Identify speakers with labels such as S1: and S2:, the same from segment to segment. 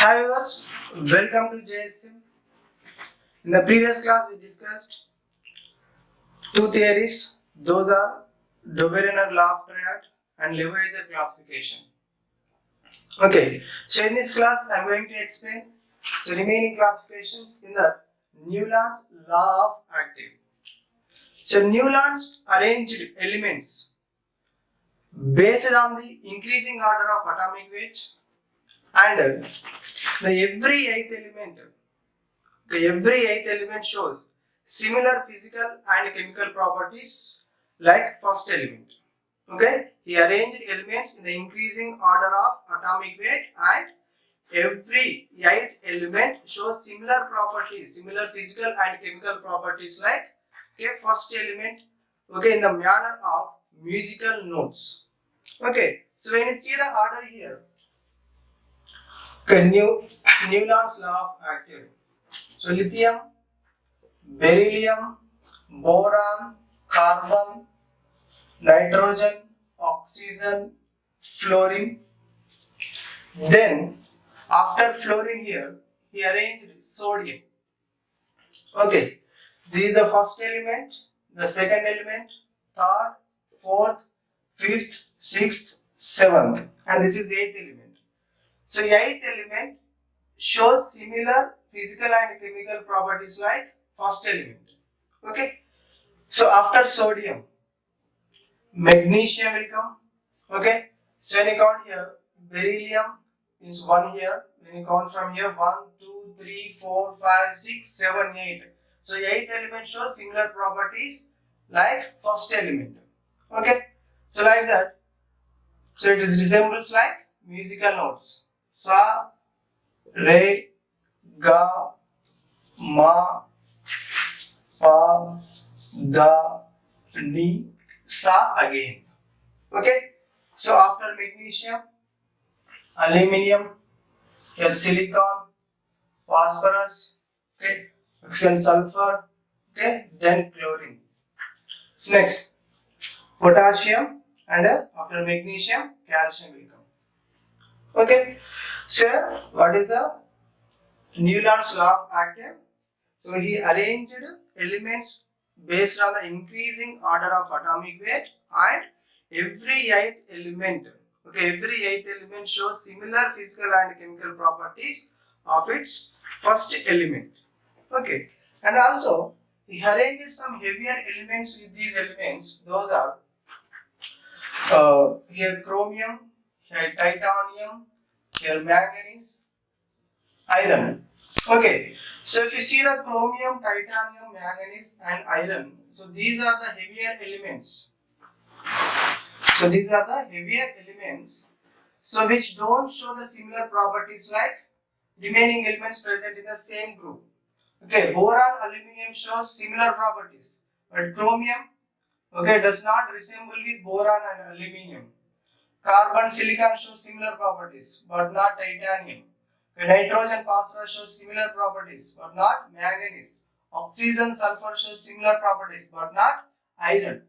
S1: Hi viewers, welcome to JSM. In the previous class, we discussed two theories. Those are Doberener law of triad and Lavoisier classification. Okay, so in this class, I am going to explain the remaining classifications in the Newland's law of active. So Newland's arranged elements based on the increasing order of atomic weight and every eighth element shows similar physical and chemical properties like first element. Okay, he arranged elements in the increasing order of atomic weight, and every eighth element shows similar properties, similar physical and chemical properties like first element. Okay, in the manner of musical notes. Okay, so when you see the order here, Newland's law of active. So lithium, beryllium, boron, carbon, nitrogen, oxygen, fluorine. Then after fluorine here, he arranged sodium. Okay, this is the first element, the second element, third, fourth, fifth, sixth, seventh, and this is eighth element. So eighth element shows similar physical and chemical properties like first element. Okay, so after sodium, magnesium will come. Okay, so when you count here, beryllium is 1 here. When you count from here, 1, 2, 3, 4, 5, 6, 7, 8. So 8th element shows similar properties like first element. Okay, so like that. So it is resembles like musical notes. Sa, re, ga, ma, pa, da, ni, sa again. Okay, so after magnesium, aluminium, here silicon, phosphorus, okay, oxygen, sulfur, okay, then chlorine. So next, potassium, and after magnesium, calcium will come. Okay, so what is the Newland's law of active? So he arranged elements based on the increasing order of atomic weight, and every eighth element shows similar physical and chemical properties of its first element. Okay, and also he arranged some heavier elements with these elements. Those are here chromium, here titanium, here manganese, iron. Okay, so if you see the chromium, titanium, manganese and iron, so these are the heavier elements. So which don't show the similar properties like remaining elements present in the same group. Okay, boron, aluminium shows similar properties, but chromium, okay, does not resemble with boron and aluminium. Carbon, silicon shows similar properties, but not titanium. Nitrogen, phosphorus shows similar properties, but not manganese. Oxygen, sulfur shows similar properties, but not iron.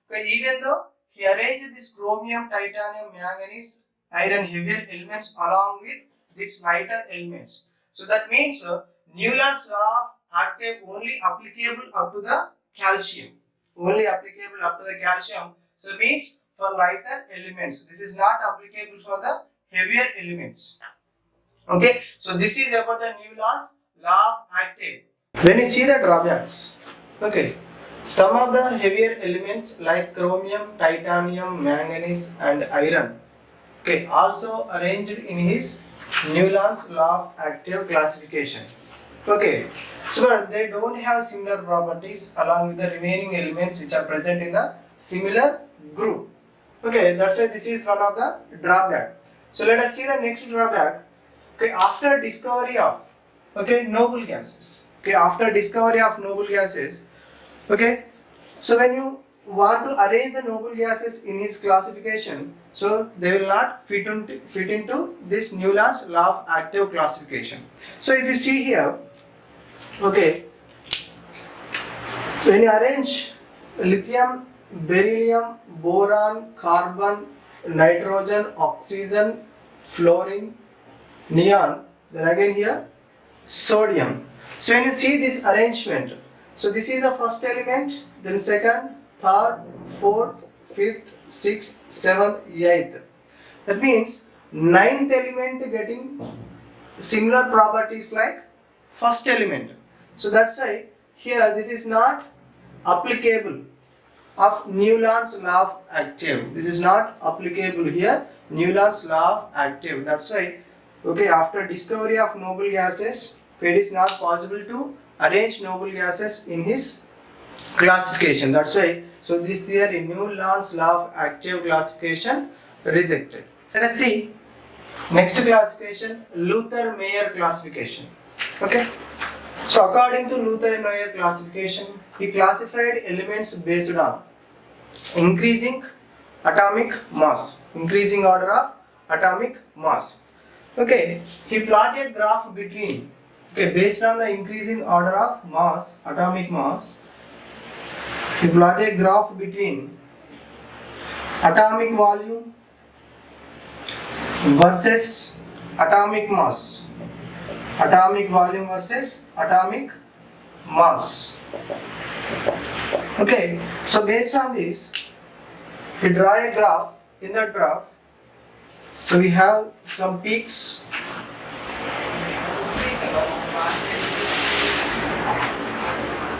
S1: Okay, even though he arranged this chromium, titanium, manganese, iron heavier elements along with these lighter elements. So that means Newland's law of active only applicable up to the calcium. So means for lighter elements. This is not applicable for the heavier elements. Okay, so this is about the Newland's law of active. When you see the drawbacks, okay, some of the heavier elements like chromium, titanium, manganese and iron, okay, also arranged in his Newland's law of active classification. Okay, so they don't have similar properties along with the remaining elements which are present in the similar group. Okay, that's why this is one of the drawback. So let us see the next drawback. Okay, after discovery of noble gases. Okay, after discovery of noble gases. Okay, so when you want to arrange the noble gases in his classification, so they will not fit into this Newland's law of active classification. So if you see here, okay, when you arrange lithium, beryllium, boron, carbon, nitrogen, oxygen, fluorine, neon, then again here sodium. So when you see this arrangement, so this is the first element, then second, third, fourth, fifth, sixth, seventh, eighth. That means ninth element getting similar properties like first element. So that's why here this is not applicable of Newland's law of active. This is not applicable here, Newland's law of active. That's why, okay, after discovery of noble gases, it is not possible to arrange noble gases in his classification. That's why, so this theory, Newland's law of active classification, rejected. Let us see next classification, Luther-Meyer classification. Okay. So according to Luther-Meyer classification, he classified elements based on increasing atomic mass, increasing order of atomic mass. Okay, he plotted a graph between, okay, based on the increasing order of mass, atomic mass, he plotted a graph between atomic volume versus atomic mass, atomic volume versus atomic mass. Okay, so based on this, we draw a graph. In that graph, so we have some peaks.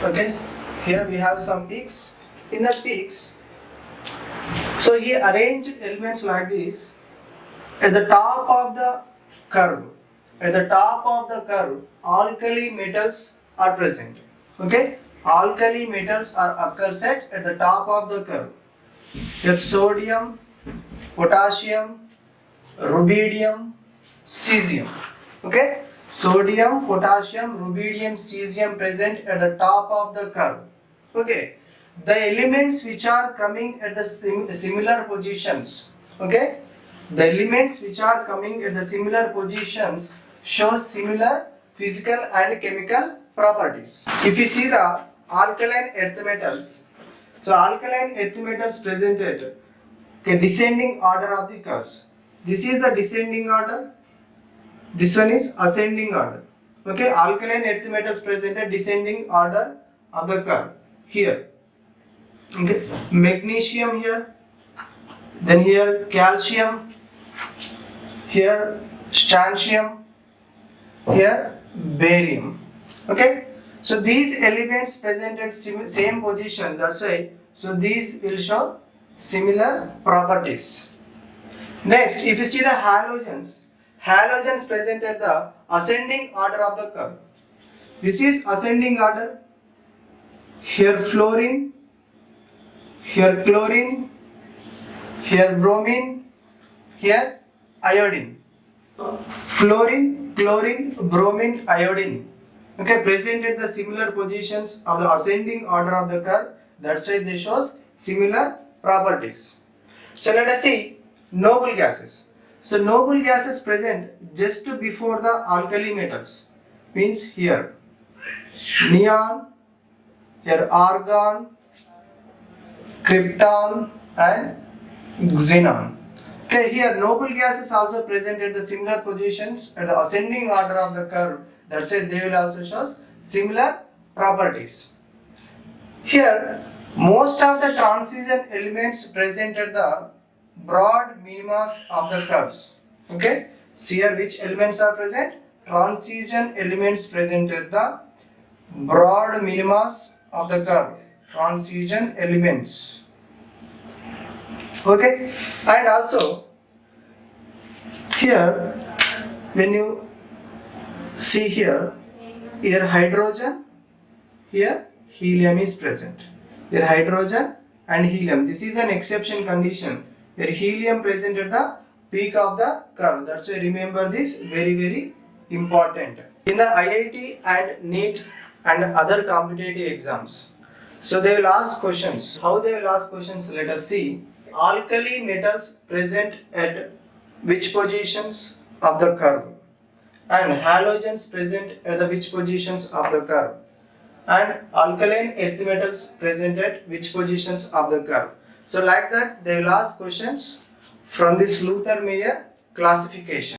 S1: Okay, here we have some peaks. In the peaks, so he arranged elements like this. At the top of the curve, at the top of the curve, alkali metals are present. Okay, alkali metals are occurs at the top of the curve. Here sodium, potassium, rubidium, cesium. Okay, sodium, potassium, rubidium, cesium present at the top of the curve. Okay, the elements which are coming at the similar positions. Okay, the elements which are coming at the similar positions show similar physical and chemical properties. If you see the alkaline earth metals, so alkaline earth metals presented, okay, descending order of the curves. This is the descending order, this one is ascending order. Okay, alkaline earth metals presented descending order of the curve here. Okay, magnesium here, then here calcium, here strontium, here barium. Okay, so these elements presented same position, that's why, so these will show similar properties. Next, if you see the halogens, halogens presented the ascending order of the curve. This is ascending order. Here fluorine, here chlorine, here bromine, here iodine. Fluorine, chlorine, bromine, iodine. Okay, presented the similar positions of the ascending order of the curve. That's why they shows similar properties. So let us see noble gases. So noble gases present just before the alkali metals. Means here neon, here argon, krypton and xenon. Okay, here noble gases also present at the similar positions at the ascending order of the curve. That's why they will also show similar properties. Here, most of the transition elements present at the broad minima of the curves. Okay, so here which elements are present? Transition elements present at the broad minima of the curve. Transition elements. Okay, and also here when you see here hydrogen, here helium is present. Here hydrogen and helium. This is an exception condition. Here helium present at the peak of the curve. That's why remember this, very important. In the IIT and NEET and other competitive exams, so they will ask questions. How they will ask questions? Let us see. Alkali metals present at which positions of the curve, and halogens present at the which positions of the curve, and alkaline earth metals present at which positions of the curve. So like that they will ask questions from this Luther-Meyer classification.